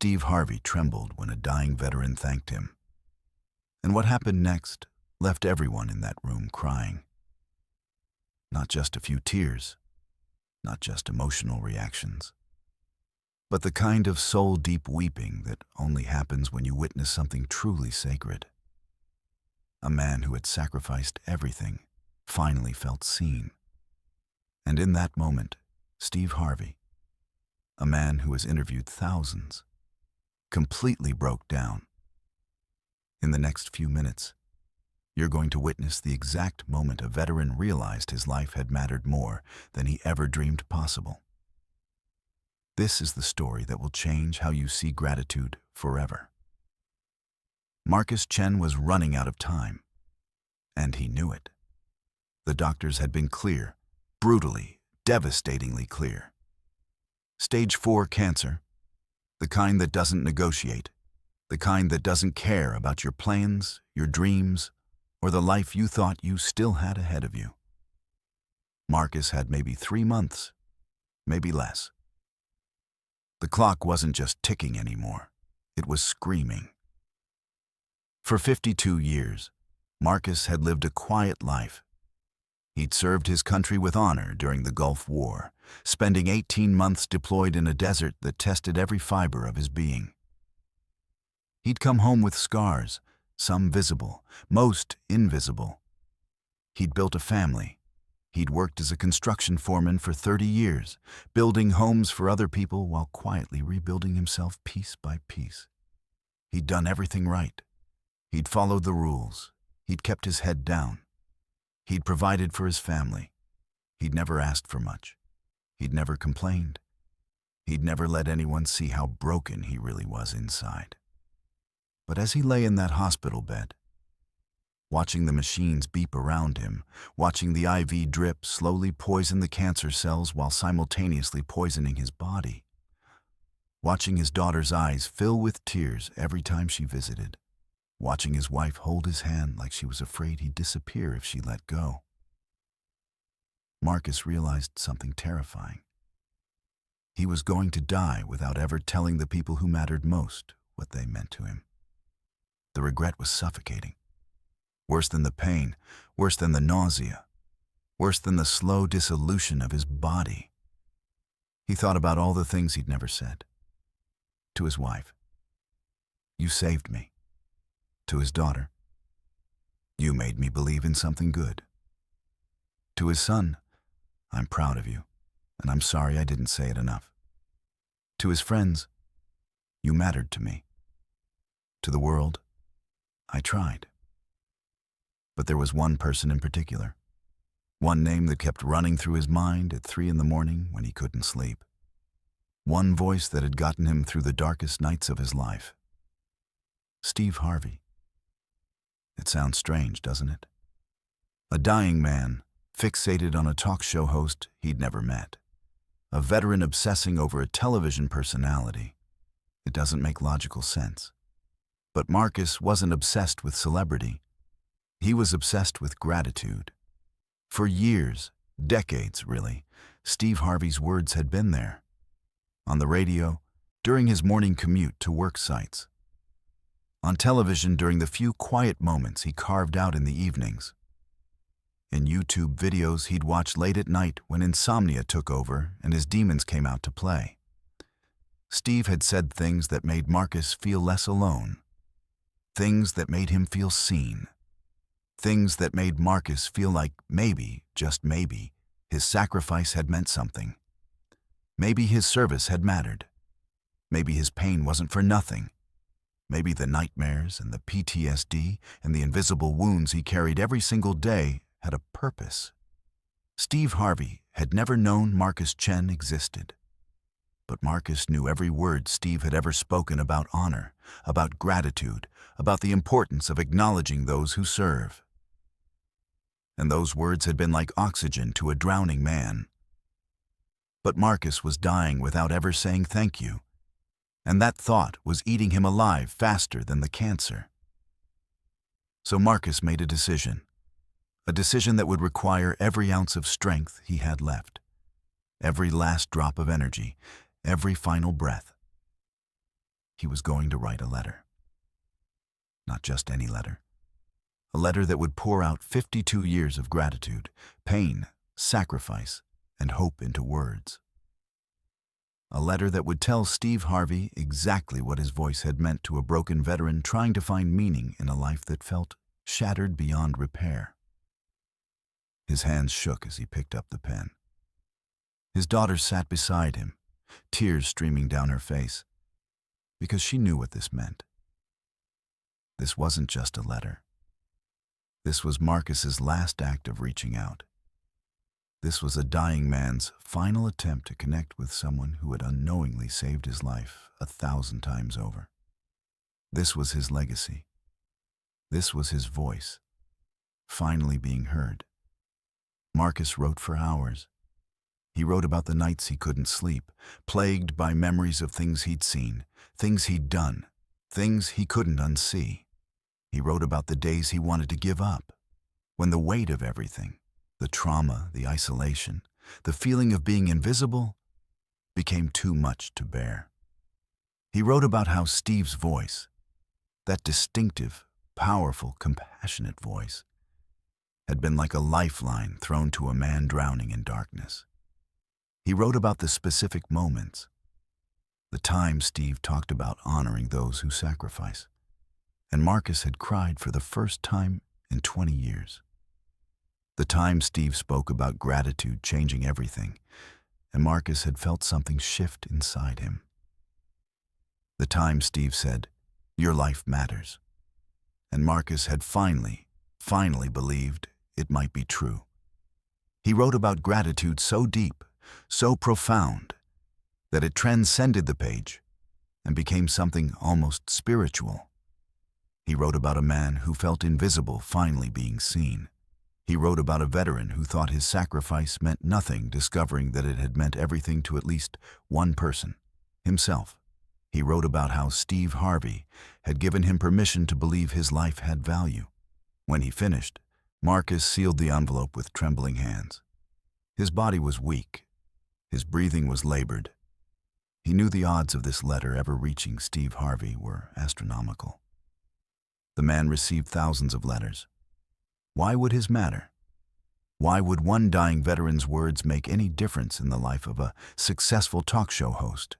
Steve Harvey trembled when a dying veteran thanked him. And what happened next left everyone in that room crying. Not just a few tears, not just emotional reactions, but the kind of soul-deep weeping that only happens when you witness something truly sacred. A man who had sacrificed everything finally felt seen. And in that moment, Steve Harvey, a man who has interviewed thousands, completely broke down. In the next few minutes, you're going to witness the exact moment a veteran realized his life had mattered more than he ever dreamed possible. This is the story that will change how you see gratitude forever. Marcus Chen was running out of time, and he knew it. The doctors had been clear, brutally, devastatingly clear. Stage 4 cancer, the kind that doesn't negotiate, the kind that doesn't care about your plans, your dreams, or the life you thought you still had ahead of you. Marcus had maybe 3 months, maybe less. The clock wasn't just ticking anymore, it was screaming. For 52 years, Marcus had lived a quiet life. He'd served his country with honor during the Gulf War, spending 18 months deployed in a desert that tested every fiber of his being. He'd come home with scars, some visible, most invisible. He'd built a family. He'd worked as a construction foreman for 30 years, building homes for other people while quietly rebuilding himself piece by piece. He'd done everything right. He'd followed the rules. He'd kept his head down. He'd provided for his family. He'd never asked for much. He'd never complained. He'd never let anyone see how broken he really was inside. But as he lay in that hospital bed, watching the machines beep around him, watching the IV drip slowly poison the cancer cells while simultaneously poisoning his body, watching his daughter's eyes fill with tears every time she visited, watching his wife hold his hand like she was afraid he'd disappear if she let go, Marcus realized something terrifying. He was going to die without ever telling the people who mattered most what they meant to him. The regret was suffocating. Worse than the pain, worse than the nausea, worse than the slow dissolution of his body. He thought about all the things he'd never said. To his wife, "You saved me." To his daughter, "You made me believe in something good." To his son, "I'm proud of you, and I'm sorry I didn't say it enough." To his friends, "You mattered to me." To the world, "I tried." But there was one person in particular, one name that kept running through his mind at 3 a.m. when he couldn't sleep. One voice that had gotten him through the darkest nights of his life. Steve Harvey. It sounds strange, doesn't it? A dying man, fixated on a talk show host he'd never met. A veteran obsessing over a television personality. It doesn't make logical sense. But Marcus wasn't obsessed with celebrity. He was obsessed with gratitude. For years, decades really, Steve Harvey's words had been there. On the radio, during his morning commute to work sites. On television during the few quiet moments he carved out in the evenings. In YouTube videos he'd watch late at night when insomnia took over and his demons came out to play. Steve had said things that made Marcus feel less alone. Things that made him feel seen. Things that made Marcus feel like maybe, just maybe, his sacrifice had meant something. Maybe his service had mattered. Maybe his pain wasn't for nothing. Maybe the nightmares and the PTSD and the invisible wounds he carried every single day had a purpose. Steve Harvey had never known Marcus Chen existed. But Marcus knew every word Steve had ever spoken about honor, about gratitude, about the importance of acknowledging those who serve. And those words had been like oxygen to a drowning man. But Marcus was dying without ever saying thank you, and that thought was eating him alive faster than the cancer. So Marcus made a decision that would require every ounce of strength he had left, every last drop of energy, every final breath. He was going to write a letter. Not just any letter. A letter that would pour out 52 years of gratitude, pain, sacrifice, and hope into words. A letter that would tell Steve Harvey exactly what his voice had meant to a broken veteran trying to find meaning in a life that felt shattered beyond repair. His hands shook as he picked up the pen. His daughter sat beside him, tears streaming down her face, because she knew what this meant. This wasn't just a letter. This was Marcus's last act of reaching out. This was a dying man's final attempt to connect with someone who had unknowingly saved his life 1,000 times over. This was his legacy. This was his voice, finally being heard. Marcus wrote for hours. He wrote about the nights he couldn't sleep, plagued by memories of things he'd seen, things he'd done, things he couldn't unsee. He wrote about the days he wanted to give up, when the weight of everything, the trauma, the isolation, the feeling of being invisible, became too much to bear. He wrote about how Steve's voice, that distinctive, powerful, compassionate voice, had been like a lifeline thrown to a man drowning in darkness. He wrote about the specific moments, the time Steve talked about honoring those who sacrifice. And Marcus had cried for the first time in 20 years. The time Steve spoke about gratitude changing everything, and Marcus had felt something shift inside him. The time Steve said, "Your life matters," and Marcus had finally believed it might be true. He wrote about gratitude so deep, so profound, that it transcended the page and became something almost spiritual. He wrote about a man who felt invisible finally being seen. He wrote about a veteran who thought his sacrifice meant nothing, discovering that it had meant everything to at least one person, himself. He wrote about how Steve Harvey had given him permission to believe his life had value. When he finished, Marcus sealed the envelope with trembling hands. His body was weak. His breathing was labored. He knew the odds of this letter ever reaching Steve Harvey were astronomical. The man received thousands of letters. Why would his matter? Why would one dying veteran's words make any difference in the life of a successful talk show host?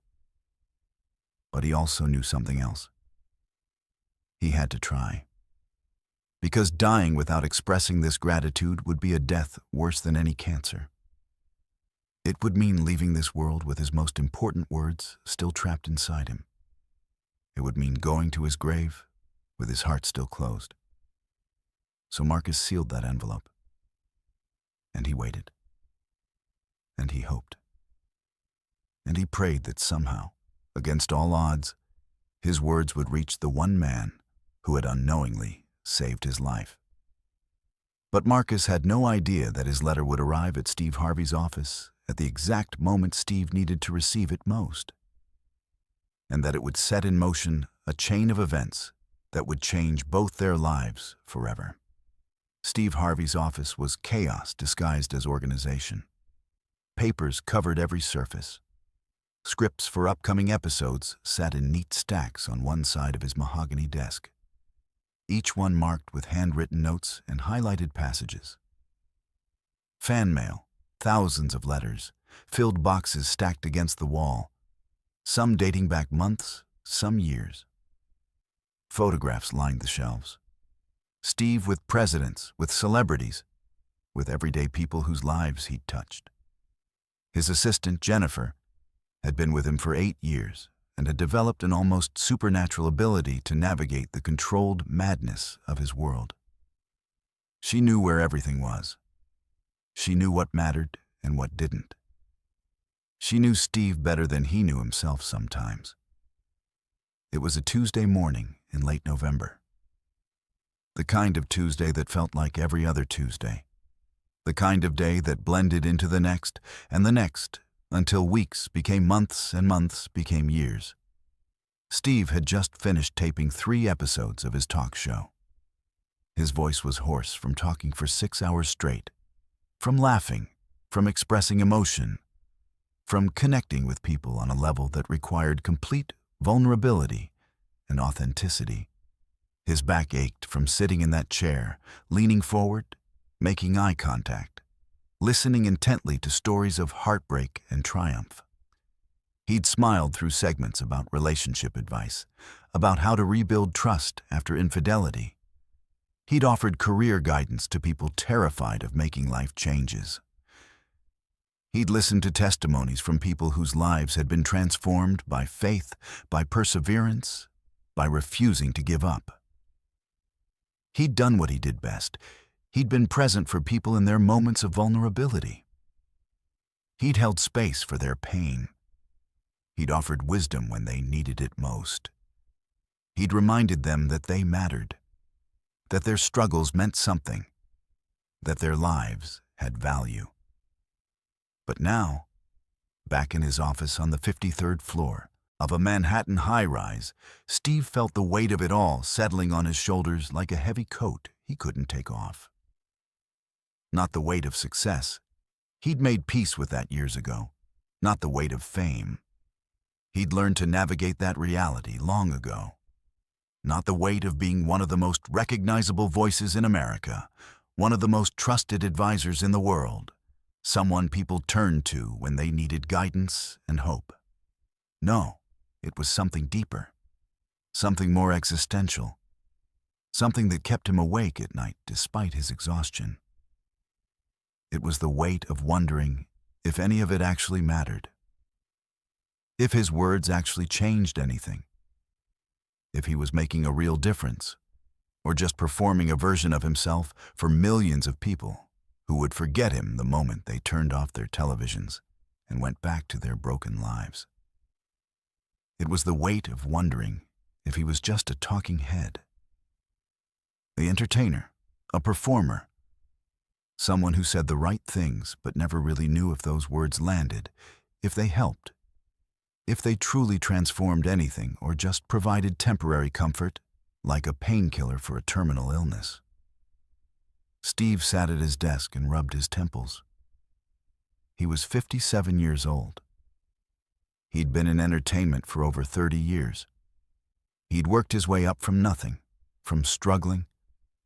But he also knew something else. He had to try. Because dying without expressing this gratitude would be a death worse than any cancer. It would mean leaving this world with his most important words still trapped inside him. It would mean going to his grave with his heart still closed. So Marcus sealed that envelope. And he waited. And he hoped. And he prayed that somehow, against all odds, his words would reach the one man who had unknowingly saved his life. But Marcus had no idea that his letter would arrive at Steve Harvey's office at the exact moment Steve needed to receive it most, and that it would set in motion a chain of events that would change both their lives forever. Steve Harvey's office was chaos disguised as organization. Papers covered every surface. Scripts for upcoming episodes sat in neat stacks on one side of his mahogany desk, each one marked with handwritten notes and highlighted passages. Fan mail, thousands of letters, filled boxes stacked against the wall, some dating back months, some years. Photographs lined the shelves. Steve with presidents, with celebrities, with everyday people whose lives he'd touched. His assistant, Jennifer, had been with him for 8 years and had developed an almost supernatural ability to navigate the controlled madness of his world. She knew where everything was. She knew what mattered and what didn't. She knew Steve better than he knew himself sometimes. It was a Tuesday morning in late November. The kind of Tuesday that felt like every other Tuesday. The kind of day that blended into the next and the next until weeks became months and months became years. Steve had just finished taping 3 episodes of his talk show. His voice was hoarse from talking for 6 hours straight, from laughing, from expressing emotion, from connecting with people on a level that required complete vulnerability, and authenticity. His back ached from sitting in that chair, leaning forward, making eye contact, listening intently to stories of heartbreak and triumph. He'd smiled through segments about relationship advice, about how to rebuild trust after infidelity. He'd offered career guidance to people terrified of making life changes. He'd listened to testimonies from people whose lives had been transformed by faith, by perseverance, by refusing to give up. He'd done what he did best. He'd been present for people in their moments of vulnerability. He'd held space for their pain. He'd offered wisdom when they needed it most. He'd reminded them that they mattered, that their struggles meant something, that their lives had value. But now, back in his office on the 53rd floor of a Manhattan high-rise, Steve felt the weight of it all settling on his shoulders like a heavy coat he couldn't take off. Not the weight of success. He'd made peace with that years ago. Not the weight of fame. He'd learned to navigate that reality long ago. Not the weight of being one of the most recognizable voices in America, one of the most trusted advisors in the world, someone people turned to when they needed guidance and hope. No, it was something deeper, something more existential, something that kept him awake at night despite his exhaustion. It was the weight of wondering if any of it actually mattered, if his words actually changed anything, if he was making a real difference, or just performing a version of himself for millions of people who would forget him the moment they turned off their televisions and went back to their broken lives. It was the weight of wondering if he was just a talking head, the entertainer, a performer, someone who said the right things but never really knew if those words landed, if they helped, if they truly transformed anything or just provided temporary comfort, like a painkiller for a terminal illness. Steve sat at his desk and rubbed his temples. He was 57 years old. He'd been in entertainment for over 30 years. He'd worked his way up from nothing, from struggling,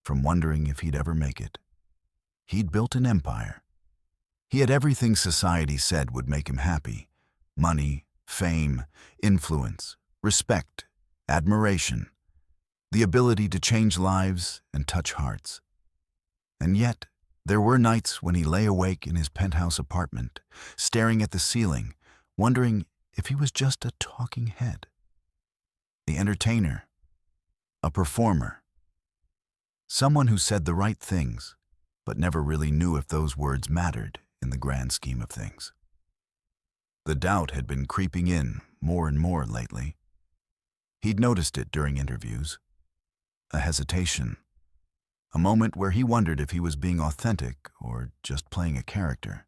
from wondering if he'd ever make it. He'd built an empire. He had everything society said would make him happy: money, fame, influence, respect, admiration, the ability to change lives and touch hearts. And yet, there were nights when he lay awake in his penthouse apartment, staring at the ceiling, wondering if he was just a talking head. The entertainer, a performer, someone who said the right things, but never really knew if those words mattered in the grand scheme of things. The doubt had been creeping in more and more lately. He'd noticed it during interviews. A hesitation. A moment where he wondered if he was being authentic or just playing a character.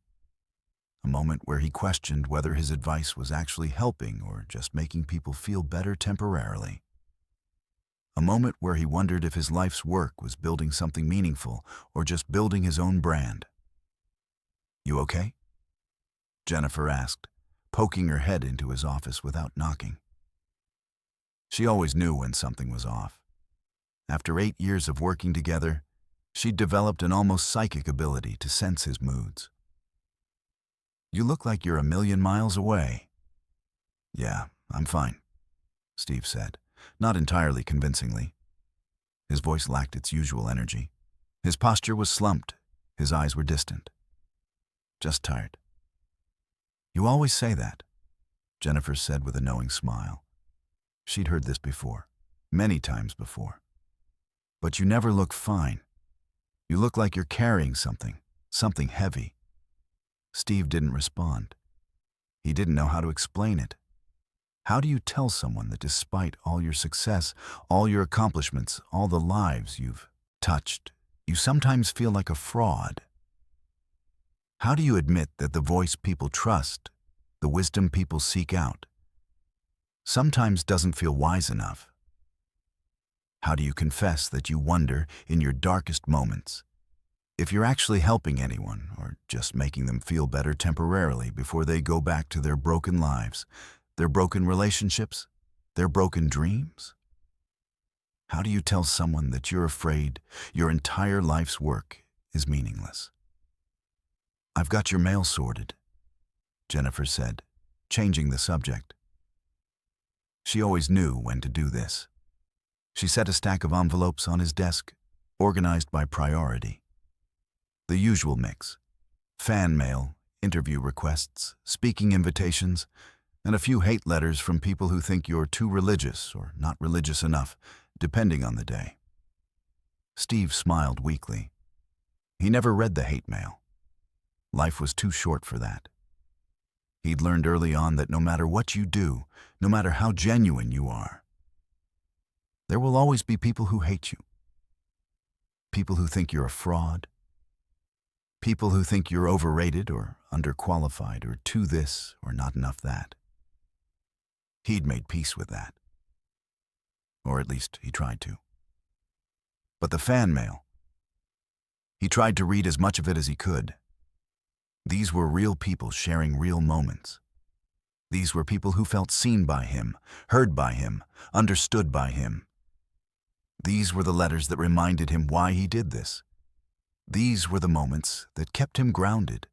A moment where he questioned whether his advice was actually helping or just making people feel better temporarily. A moment where he wondered if his life's work was building something meaningful or just building his own brand. "You okay?" Jennifer asked, poking her head into his office without knocking. She always knew when something was off. After 8 years of working together, she'd developed an almost psychic ability to sense his moods. "You look like you're a million miles away." "Yeah, I'm fine," Steve said, not entirely convincingly. His voice lacked its usual energy. His posture was slumped. His eyes were distant. "Just tired." "You always say that," Jennifer said with a knowing smile. She'd heard this before, many times before. "But you never look fine. You look like you're carrying something heavy." Steve didn't respond. He didn't know how to explain it. How do you tell someone that despite all your success, all your accomplishments, all the lives you've touched, you sometimes feel like a fraud? How do you admit that the voice people trust, the wisdom people seek out, sometimes doesn't feel wise enough? How do you confess that you wonder in your darkest moments if you're actually helping anyone or just making them feel better temporarily before they go back to their broken lives, their broken relationships, Their broken dreams? How do you tell someone that you're afraid your entire life's work is meaningless? "I've got your mail sorted," Jennifer said, changing the subject. She always knew when to do this. She set a stack of envelopes on his desk, organized by priority. The usual mix: fan mail, interview requests, speaking invitations, and a few hate letters from people who think you're too religious or not religious enough, depending on the day. Steve smiled weakly. He never read the hate mail. Life was too short for that. He'd learned early on that no matter what you do, no matter how genuine you are, there will always be people who hate you. People who think you're a fraud. People who think you're overrated or underqualified or too this or not enough that. He'd made peace with that. Or at least he tried to. But the fan mail, he tried to read as much of it as he could. These were real people sharing real moments. These were people who felt seen by him, heard by him, understood by him. These were the letters that reminded him why he did this. These were the moments that kept him grounded.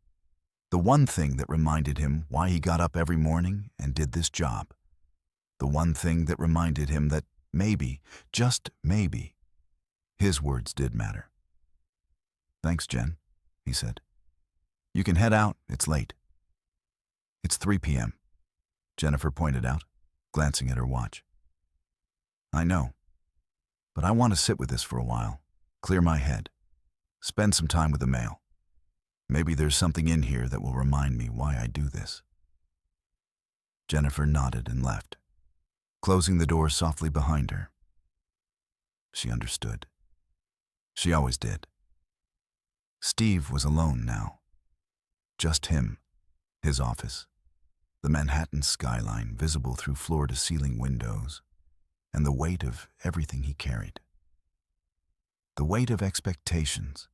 The one thing that reminded him why he got up every morning and did this job. The one thing that reminded him that maybe, just maybe, his words did matter. "Thanks, Jen," he said. "You can head out, it's late." "It's 3 p.m., Jennifer pointed out, glancing at her watch. "I know, but I want to sit with this for a while, clear my head, spend some time with the mail. Maybe there's something in here that will remind me why I do this." Jennifer nodded and left, closing the door softly behind her. She understood. She always did. Steve was alone now. Just him, his office, the Manhattan skyline visible through floor-to-ceiling windows, and the weight of everything he carried. The weight of expectations,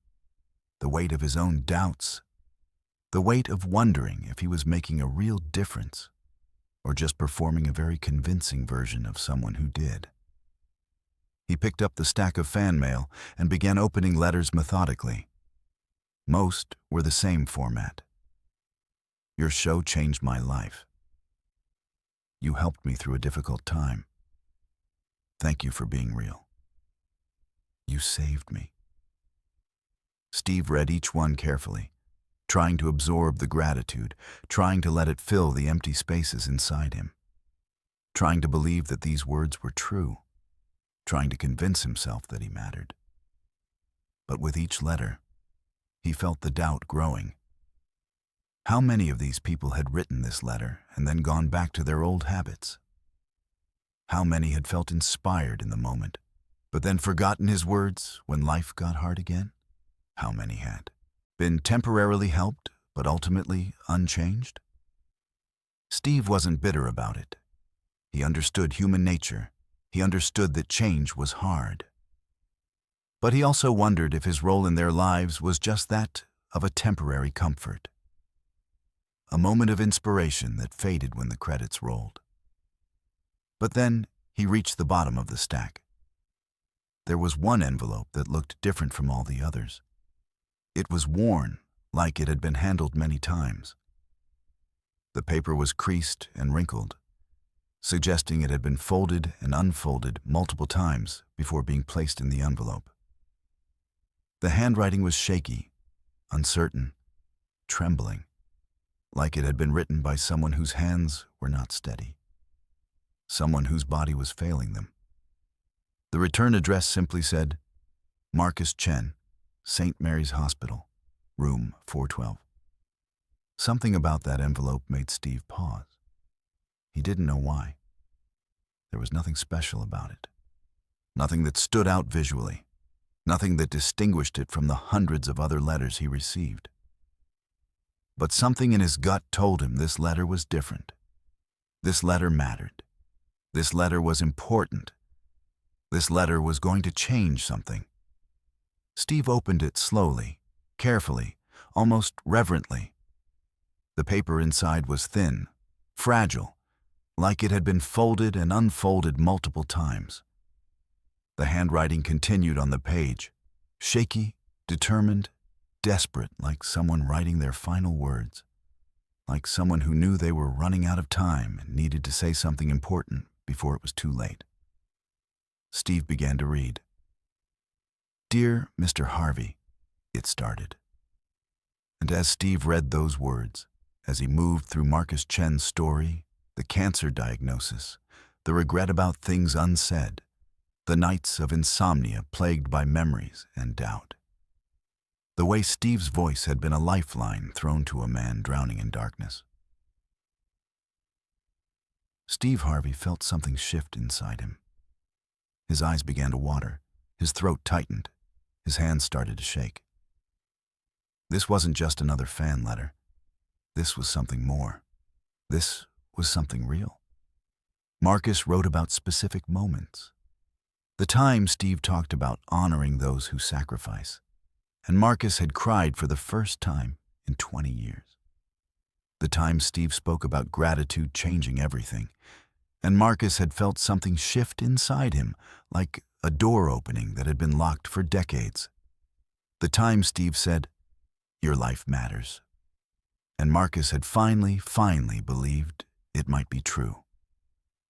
the weight of his own doubts, the weight of wondering if he was making a real difference or just performing a very convincing version of someone who did. He picked up the stack of fan mail and began opening letters methodically. Most were the same format. "Your show changed my life. You helped me through a difficult time. Thank you for being real. You saved me." Steve read each one carefully, trying to absorb the gratitude, trying to let it fill the empty spaces inside him, trying to believe that these words were true, trying to convince himself that he mattered. But with each letter, he felt the doubt growing. How many of these people had written this letter and then gone back to their old habits? How many had felt inspired in the moment, but then forgotten his words when life got hard again? How many had been temporarily helped, but ultimately unchanged? Steve wasn't bitter about it. He understood human nature. He understood that change was hard. But he also wondered if his role in their lives was just that of a temporary comfort. A moment of inspiration that faded when the credits rolled. But then he reached the bottom of the stack. There was one envelope that looked different from all the others. It was worn, like it had been handled many times. The paper was creased and wrinkled, suggesting it had been folded and unfolded multiple times before being placed in the envelope. The handwriting was shaky, uncertain, trembling, like it had been written by someone whose hands were not steady, someone whose body was failing them. The return address simply said, "Marcus Chen, St. Mary's Hospital, room 412. Something about that envelope made Steve pause. He didn't know why. There was nothing special about it. Nothing that stood out visually. Nothing that distinguished it from the hundreds of other letters he received. But something in his gut told him this letter was different. This letter mattered. This letter was important. This letter was going to change something. Steve opened it slowly, carefully, almost reverently. The paper inside was thin, fragile, like it had been folded and unfolded multiple times. The handwriting continued on the page, shaky, determined, desperate, like someone writing their final words, like someone who knew they were running out of time and needed to say something important before it was too late. Steve began to read. "Dear Mr. Harvey," it started. And as Steve read those words, as he moved through Marcus Chen's story, the cancer diagnosis, the regret about things unsaid, the nights of insomnia plagued by memories and doubt, the way Steve's voice had been a lifeline thrown to a man drowning in darkness. Steve Harvey felt something shift inside him. His eyes began to water, his throat tightened, his hands started to shake. This wasn't just another fan letter. This was something more. This was something real. Marcus wrote about specific moments. The time Steve talked about honoring those who sacrifice, and Marcus had cried for the first time in 20 years. The time Steve spoke about gratitude changing everything, and Marcus had felt something shift inside him, like a door opening that had been locked for decades. The time Steve said, "Your life matters," and Marcus had finally believed it might be true.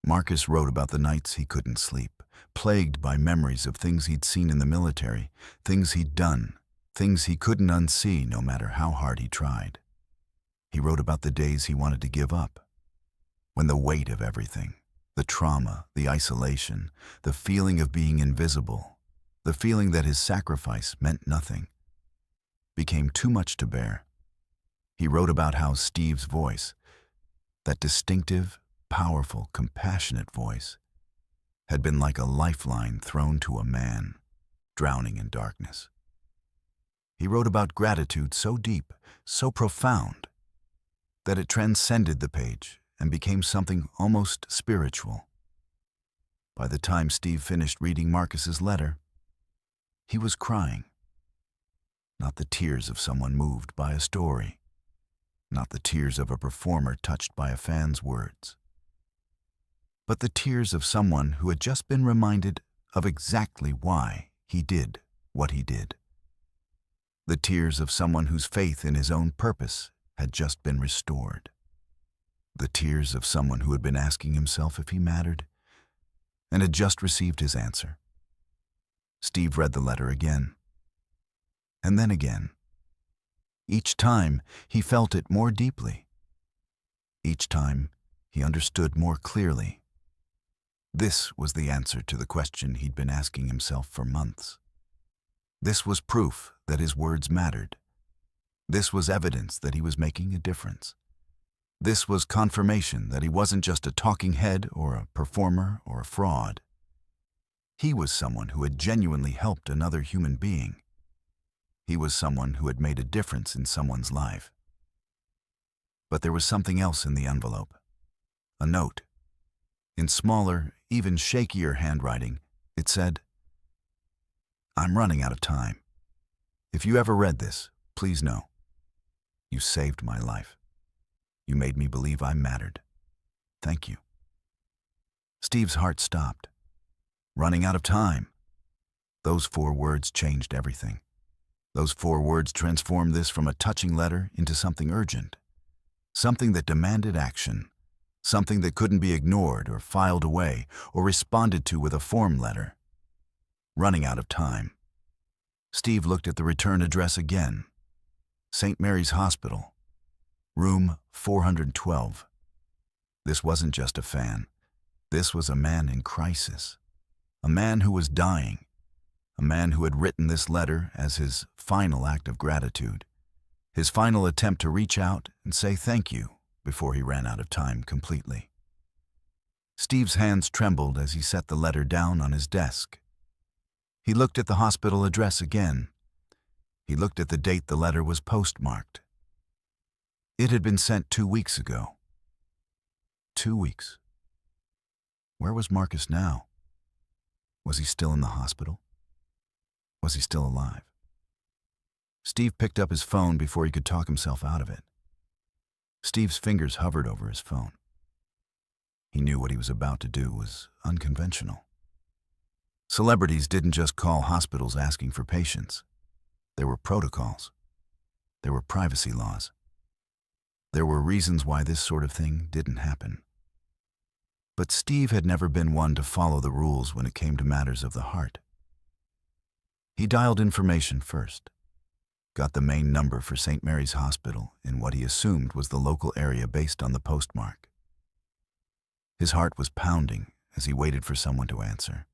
Marcus wrote about the nights he couldn't sleep, plagued by memories of things he'd seen in the military, things he'd done, things he couldn't unsee no matter how hard he tried. He wrote about the days he wanted to give up, when the weight of everything, the trauma, the isolation, the feeling of being invisible, the feeling that his sacrifice meant nothing, became too much to bear. He wrote about how Steve's voice, that distinctive, powerful, compassionate voice, had been like a lifeline thrown to a man drowning in darkness. He wrote about gratitude so deep, so profound, that it transcended the page and became something almost spiritual. By the time Steve finished reading Marcus's letter, he was crying. Not the tears of someone moved by a story, not the tears of a performer touched by a fan's words, but the tears of someone who had just been reminded of exactly why he did what he did. The tears of someone whose faith in his own purpose had just been restored. The tears of someone who had been asking himself if he mattered and had just received his answer. Steve read the letter again, and then again. Each time, he felt it more deeply. Each time, he understood more clearly. This was the answer to the question he'd been asking himself for months. This was proof that his words mattered. This was evidence that he was making a difference. This was confirmation that he wasn't just a talking head or a performer or a fraud. He was someone who had genuinely helped another human being. He was someone who had made a difference in someone's life. But there was something else in the envelope. A note. In smaller, even shakier handwriting, it said, "I'm running out of time. If you ever read this, please know. You saved my life. You made me believe I mattered. Thank you." Steve's heart stopped. Running out of time. Those 4 words changed everything. Those 4 words transformed this from a touching letter into something urgent, something that demanded action, something that couldn't be ignored or filed away or responded to with a form letter. Running out of time. Steve looked at the return address again. St. Mary's Hospital, room 412. This wasn't just a fan. This was a man in crisis, a man who was dying, a man who had written this letter as his final act of gratitude, his final attempt to reach out and say thank you before he ran out of time completely. Steve's hands trembled as he set the letter down on his desk. He looked at the hospital address again. He looked at the date the letter was postmarked. It had been sent 2 weeks ago. 2 weeks. Where was Marcus now? Was he still in the hospital? Was he still alive? Steve picked up his phone before he could talk himself out of it. Steve's fingers hovered over his phone. He knew what he was about to do was unconventional. Celebrities didn't just call hospitals asking for patients. There were protocols. There were privacy laws. There were reasons why this sort of thing didn't happen. But Steve had never been one to follow the rules when it came to matters of the heart. He dialed information first, got the main number for St. Mary's Hospital in what he assumed was the local area based on the postmark. His heart was pounding as he waited for someone to answer.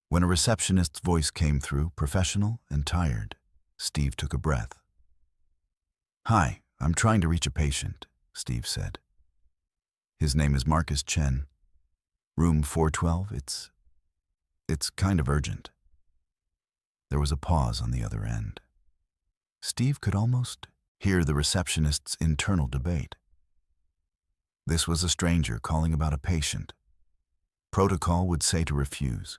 When a receptionist's voice came through, professional and tired, Steve took a breath. "Hi, I'm trying to reach a patient," Steve said. "His name is Marcus Chen. Room 412, it's kind of urgent." There was a pause on the other end. Steve could almost hear the receptionist's internal debate. This was a stranger calling about a patient. Protocol would say to refuse.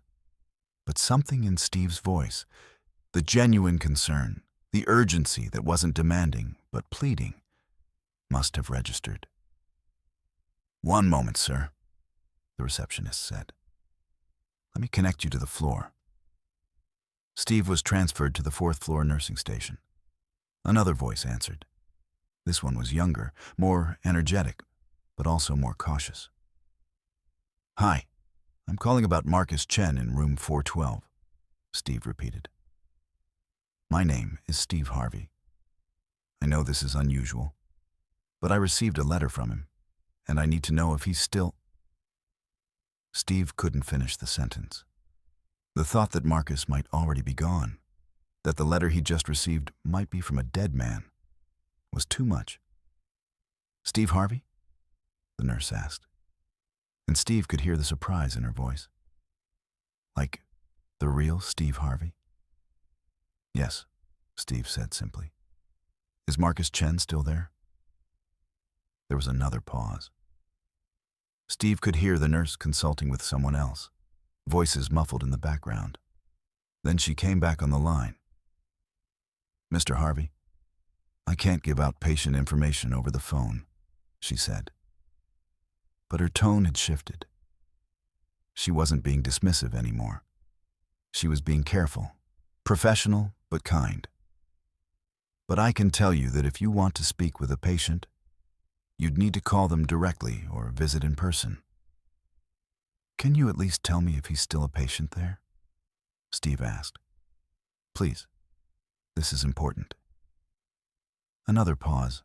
But something in Steve's voice, the genuine concern, the urgency that wasn't demanding but pleading, must have registered. "One moment, sir," the receptionist said. "Let me connect you to the floor." Steve was transferred to the fourth-floor nursing station. Another voice answered. This one was younger, more energetic, but also more cautious. "Hi, I'm calling about Marcus Chen in room 412, Steve repeated. "My name is Steve Harvey. I know this is unusual, but I received a letter from him, and I need to know if he's still—" Steve couldn't finish the sentence. The thought that Marcus might already be gone, that the letter he'd just received might be from a dead man, was too much. "Steve Harvey?" the nurse asked, and Steve could hear the surprise in her voice. "Like the real Steve Harvey?" "Yes," Steve said simply. "Is Marcus Chen still there?" There was another pause. Steve could hear the nurse consulting with someone else, voices muffled in the background. Then she came back on the line. "Mr. Harvey, I can't give out patient information over the phone," she said. But her tone had shifted. She wasn't being dismissive anymore. She was being careful, professional but kind. "But I can tell you that if you want to speak with a patient, you'd need to call them directly or visit in person." "Can you at least tell me if he's still a patient there?" Steve asked. "Please, this is important." Another pause.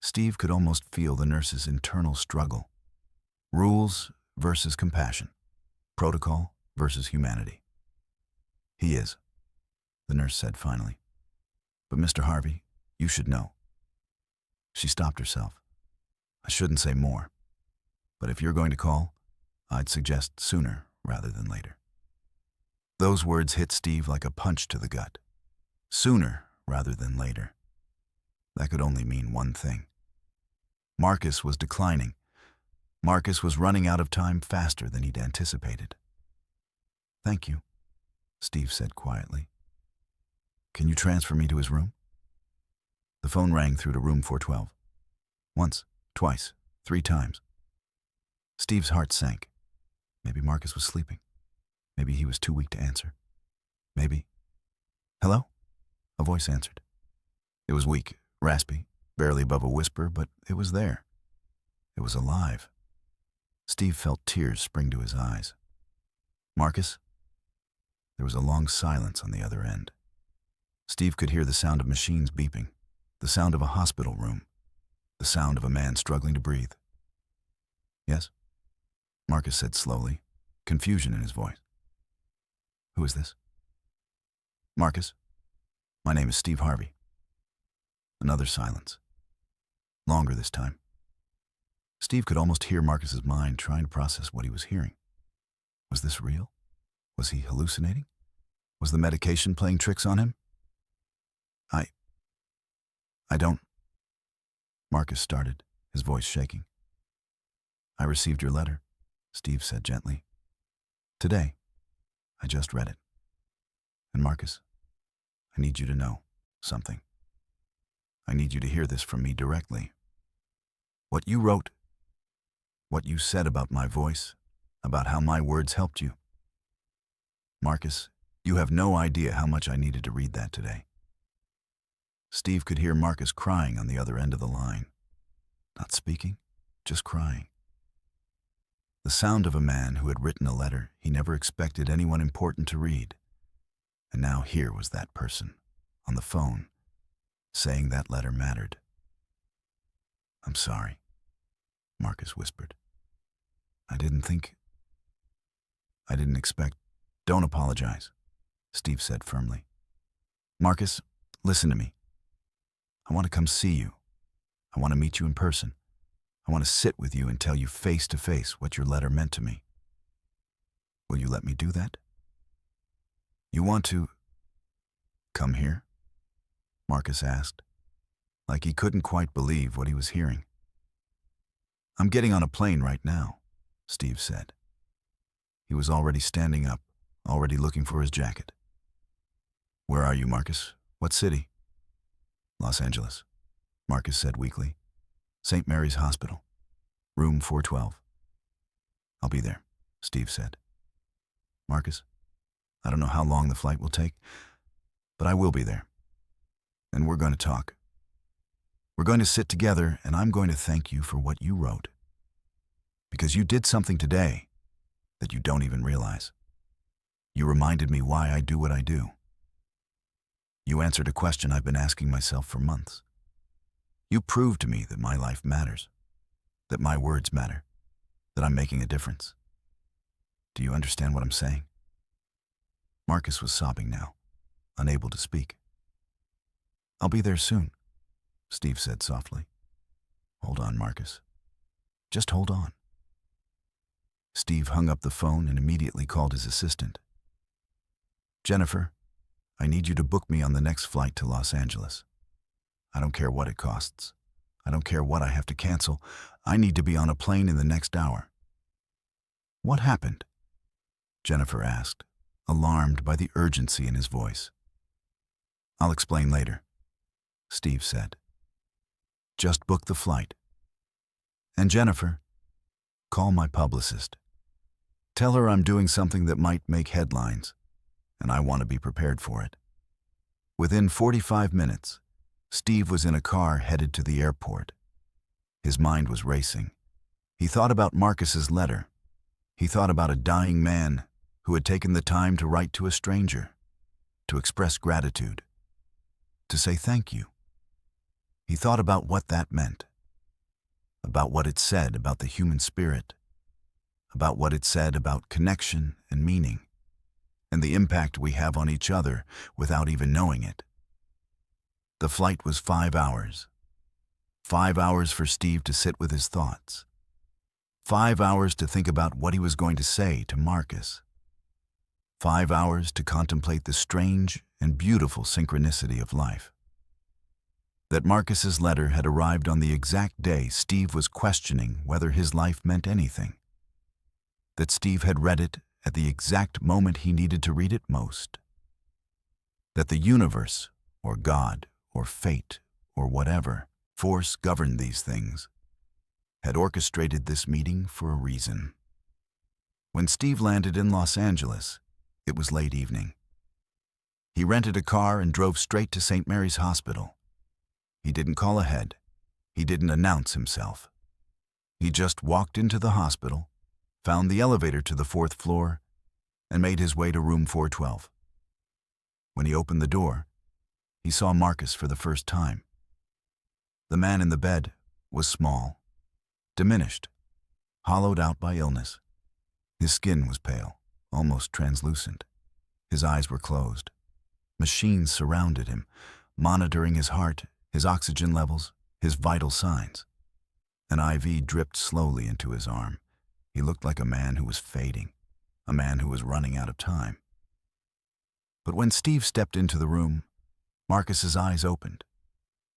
Steve could almost feel the nurse's internal struggle. Rules versus compassion. Protocol versus humanity. "He is," the nurse said finally. "But Mr. Harvey, you should know." She stopped herself. "I shouldn't say more, but if you're going to call, I'd suggest sooner rather than later." Those words hit Steve like a punch to the gut. Sooner rather than later. That could only mean one thing. Marcus was declining. Marcus was running out of time faster than he'd anticipated. "Thank you," Steve said quietly. "Can you transfer me to his room?" The phone rang through to room 412. Once, twice, 3 times. Steve's heart sank. Maybe Marcus was sleeping. Maybe he was too weak to answer. Maybe... "Hello?" A voice answered. It was weak, raspy, barely above a whisper, but it was there. It was alive. Steve felt tears spring to his eyes. "Marcus?" There was a long silence on the other end. Steve could hear the sound of machines beeping, the sound of a hospital room, the sound of a man struggling to breathe. "Yes?" Marcus said slowly, confusion in his voice. "Who is this?" "Marcus, my name is Steve Harvey." Another silence. Longer this time. Steve could almost hear Marcus's mind trying to process what he was hearing. Was this real? Was he hallucinating? Was the medication playing tricks on him? I don't... Marcus started, his voice shaking. "I received your letter," Steve said gently. "Today. I just read it. And Marcus, I need you to know something. I need you to hear this from me directly. What you wrote..." What you said about my voice, about how my words helped you. Marcus, you have no idea how much I needed to read that today. Steve could hear Marcus crying on the other end of the line. Not speaking, just crying. The sound of a man who had written a letter he never expected anyone important to read. And now here was that person, on the phone, saying that letter mattered. I'm sorry, Marcus whispered. I didn't expect. Don't apologize, Steve said firmly. Marcus, listen to me. I want to come see you. I want to meet you in person. I want to sit with you and tell you face to face what your letter meant to me. Will you let me do that? You want to come here? Marcus asked, like he couldn't quite believe what he was hearing. I'm getting on a plane right now, Steve said. He was already standing up, already looking for his jacket. Where are you, Marcus? What city? Los Angeles, Marcus said weakly. St. Mary's Hospital, room 412. I'll be there, Steve said. Marcus, I don't know how long the flight will take, but I will be there. And we're going to talk. We're going to sit together, and I'm going to thank you for what you wrote. Because you did something today that you don't even realize. You reminded me why I do what I do. You answered a question I've been asking myself for months. You proved to me that my life matters, that my words matter, that I'm making a difference. Do you understand what I'm saying? Marcus was sobbing now, unable to speak. I'll be there soon, Steve said softly. Hold on, Marcus. Just hold on. Steve hung up the phone and immediately called his assistant. Jennifer, I need you to book me on the next flight to Los Angeles. I don't care what it costs. I don't care what I have to cancel. I need to be on a plane in the next hour. What happened? Jennifer asked, alarmed by the urgency in his voice. I'll explain later, Steve said. Just book the flight. And Jennifer, call my publicist. Tell her I'm doing something that might make headlines, and I want to be prepared for it. Within 45 minutes, Steve was in a car headed to the airport. His mind was racing. He thought about Marcus's letter. He thought about a dying man who had taken the time to write to a stranger, to express gratitude, to say thank you. He thought about what that meant, about what it said about the human spirit, about what it said about connection and meaning, and the impact we have on each other without even knowing it. The flight was 5 hours. 5 hours for Steve to sit with his thoughts. 5 hours to think about what he was going to say to Marcus. 5 hours to contemplate the strange and beautiful synchronicity of life. That Marcus's letter had arrived on the exact day Steve was questioning whether his life meant anything. That Steve had read it at the exact moment he needed to read it most. That the universe, or God, or fate, or whatever force governed these things, had orchestrated this meeting for a reason. When Steve landed in Los Angeles, it was late evening. He rented a car and drove straight to St. Mary's Hospital. He didn't call ahead. He didn't announce himself. He just walked into the hospital, found the elevator to the 4th floor, and made his way to room 412. When he opened the door, he saw Marcus for the first time. The man in the bed was small, diminished, hollowed out by illness. His skin was pale, almost translucent. His eyes were closed. Machines surrounded him, monitoring his heart, his oxygen levels, his vital signs. An IV dripped slowly into his arm. He looked like a man who was fading, a man who was running out of time. But when Steve stepped into the room, Marcus's eyes opened.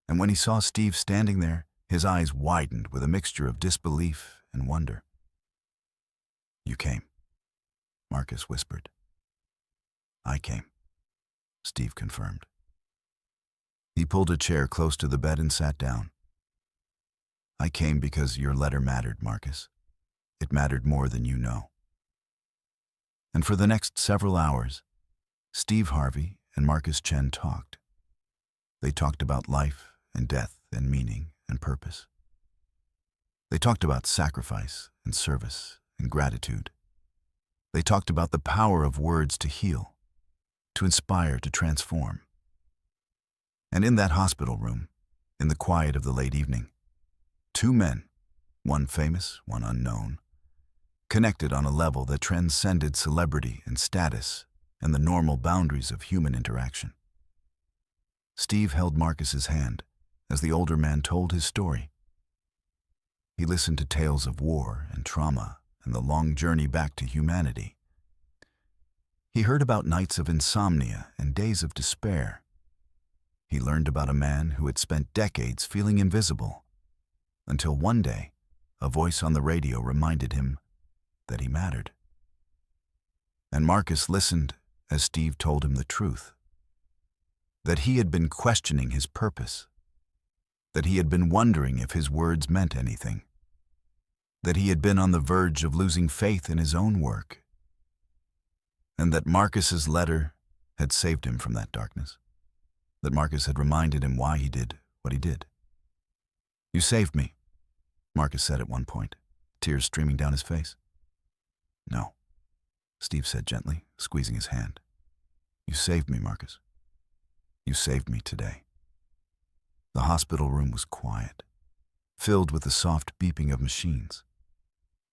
And when he saw Steve standing there, his eyes widened with a mixture of disbelief and wonder. You came, Marcus whispered. I came, Steve confirmed. He pulled a chair close to the bed and sat down. I came because your letter mattered, Marcus. it mattered more than you know. And for the next several hours, Steve Harvey and Marcus Chen talked. They talked about life and death and meaning and purpose. They talked about sacrifice and service and gratitude. They talked about the power of words to heal, to inspire, to transform. And in that hospital room, in the quiet of the late evening, two men, one famous, one unknown, connected on a level that transcended celebrity and status and the normal boundaries of human interaction. Steve held Marcus's hand as the older man told his story. He listened to tales of war and trauma and the long journey back to humanity. He heard about nights of insomnia and days of despair. He learned about a man who had spent decades feeling invisible, until one day, a voice on the radio reminded him that he mattered. And Marcus listened as Steve told him the truth, that he had been questioning his purpose, that he had been wondering if his words meant anything, that he had been on the verge of losing faith in his own work, and that Marcus's letter had saved him from that darkness, that Marcus had reminded him why he did what he did. "You saved me," Marcus said at one point, tears streaming down his face. "No," Steve said gently, squeezing his hand. "You saved me, Marcus. You saved me today." The hospital room was quiet, filled with the soft beeping of machines.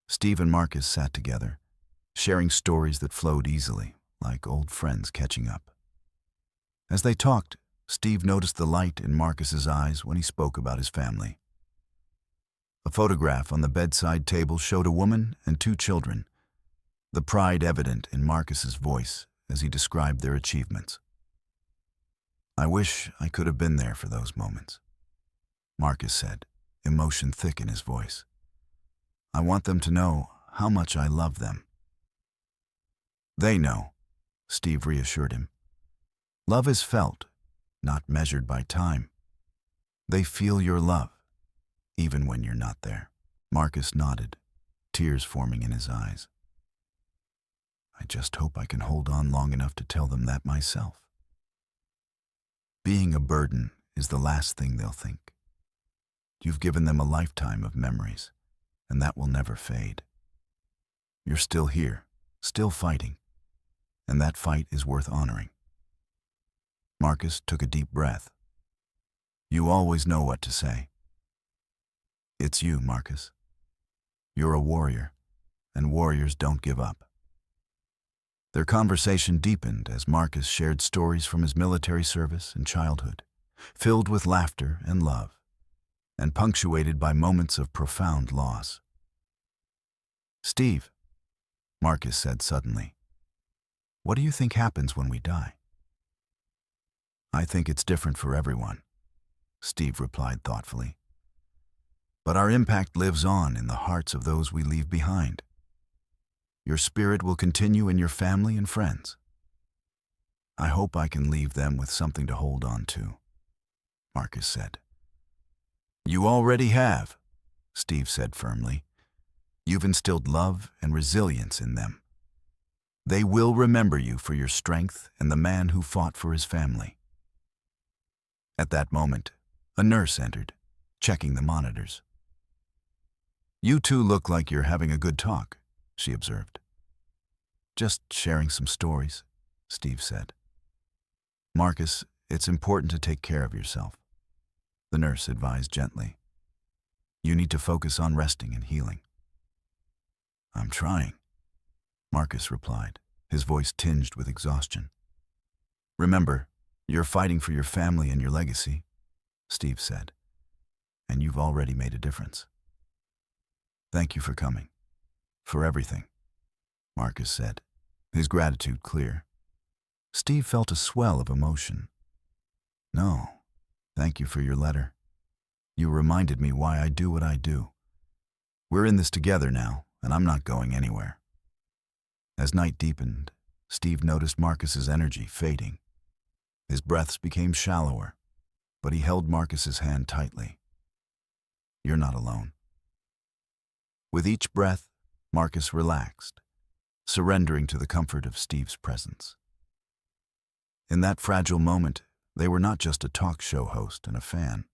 Steve and Marcus sat together, sharing stories that flowed easily, like old friends catching up. As they talked, Steve noticed the light in Marcus's eyes when he spoke about his family. A photograph on the bedside table showed a woman and two children, the pride evident in Marcus's voice as he described their achievements. "I wish I could have been there for those moments," Marcus said, emotion thick in his voice. "I want them to know how much I love them." "They know," Steve reassured him. "Love is felt, not measured by time. They feel your love, even when you're not there." Marcus nodded, tears forming in his eyes. "I just hope I can hold on long enough to tell them that myself." Being a burden is the last thing they'll think. You've given them a lifetime of memories, and that will never fade. You're still here, still fighting, and that fight is worth honoring. Marcus took a deep breath. "You always know what to say." "It's you, Marcus. You're a warrior, and warriors don't give up." Their conversation deepened as Marcus shared stories from his military service and childhood, filled with laughter and love, and punctuated by moments of profound loss. "Steve," Marcus said suddenly, "what do you think happens when we die?" "I think it's different for everyone," Steve replied thoughtfully. "But our impact lives on in the hearts of those we leave behind. Your spirit will continue in your family and friends. I hope I can leave them with something to hold on to," Marcus said. "You already have," Steve said firmly. "You've instilled love and resilience in them. They will remember you for your strength and the man who fought for his family." At that moment, a nurse entered, checking the monitors. "You two look like you're having a good talk," she observed. "Just sharing some stories," Steve said. "Marcus, it's important to take care of yourself," the nurse advised gently. "You need to focus on resting and healing." "I'm trying," Marcus replied, his voice tinged with exhaustion. "Remember, you're fighting for your family and your legacy," Steve said, "and you've already made a difference." "Thank you for coming. For everything," Marcus said, his gratitude clear. Steve felt a swell of emotion. "No, thank you for your letter. You reminded me why I do what I do. We're in this together now, and I'm not going anywhere." As night deepened, Steve noticed Marcus's energy fading. His breaths became shallower, but he held Marcus's hand tightly. "You're not alone." With each breath, Marcus relaxed, surrendering to the comfort of Steve's presence. In that fragile moment, they were not just a talk show host and a fan.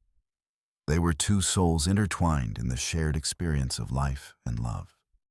They were two souls intertwined in the shared experience of life and love.